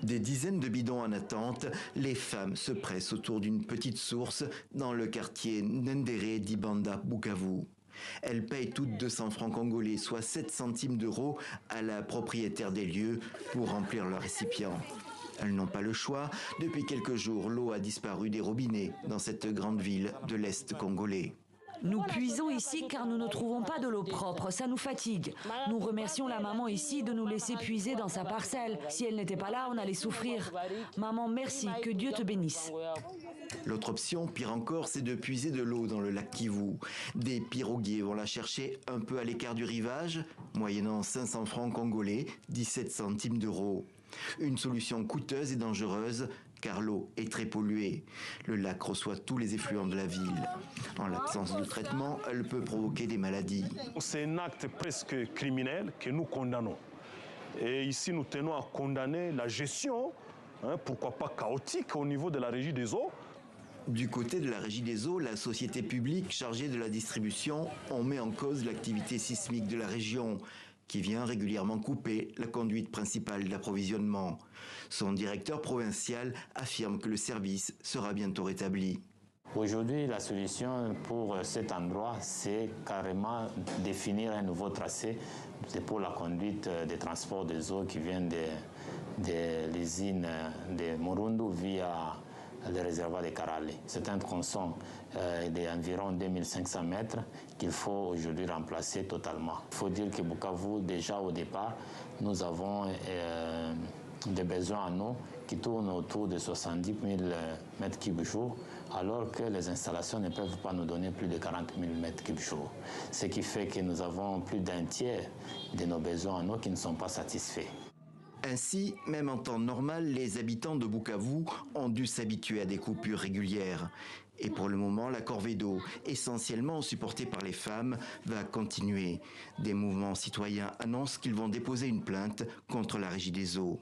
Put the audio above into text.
Des dizaines de bidons en attente, les femmes se pressent autour d'une petite source dans le quartier Ndendere d'Ibanda, Bukavu. Elles payent toutes 200 francs congolais, soit 7 centimes d'euros, à la propriétaire des lieux pour remplir leurs récipients. Elles n'ont pas le choix. Depuis quelques jours, l'eau a disparu des robinets dans cette grande ville de l'Est congolais. Nous puisons ici car nous ne trouvons pas de l'eau propre, ça nous fatigue. Nous remercions la maman ici de nous laisser puiser dans sa parcelle. Si elle n'était pas là, on allait souffrir. Maman, merci, que Dieu te bénisse. L'autre option, pire encore, c'est de puiser de l'eau dans le lac Kivu. Des piroguiers vont la chercher un peu à l'écart du rivage, moyennant 500 francs congolais, 17 centimes d'euros. Une solution coûteuse et dangereuse, car l'eau est très polluée. Le lac reçoit tous les effluents de la ville. En l'absence de traitement, elle peut provoquer des maladies. C'est un acte presque criminel que nous condamnons. Et ici, nous tenons à condamner la gestion, pourquoi pas chaotique, au niveau de la Régie des eaux. Du côté de la Régie des eaux, la société publique chargée de la distribution, on met en cause l'activité sismique de la région, qui vient régulièrement couper la conduite principale d'approvisionnement. Son directeur provincial affirme que le service sera bientôt rétabli. Aujourd'hui, la solution pour cet endroit, c'est carrément définir un nouveau tracé pour la conduite des transports des eaux qui viennent de l'usine de Murundu via le réservoir de Karale. C'est un tronçon d'environ 2500 mètres qu'il faut aujourd'hui remplacer totalement. Il faut dire que Bukavu, déjà au départ, nous avons des besoins en eau qui tournent autour de 70 000 mètres cubes jour, alors que les installations ne peuvent pas nous donner plus de 40 000 mètres cubes jour. Ce qui fait que nous avons plus d'un tiers de nos besoins en eau qui ne sont pas satisfaits. Ainsi, même en temps normal, les habitants de Bukavu ont dû s'habituer à des coupures régulières. Et pour le moment, la corvée d'eau, essentiellement supportée par les femmes, va continuer. Des mouvements citoyens annoncent qu'ils vont déposer une plainte contre la Régie des eaux.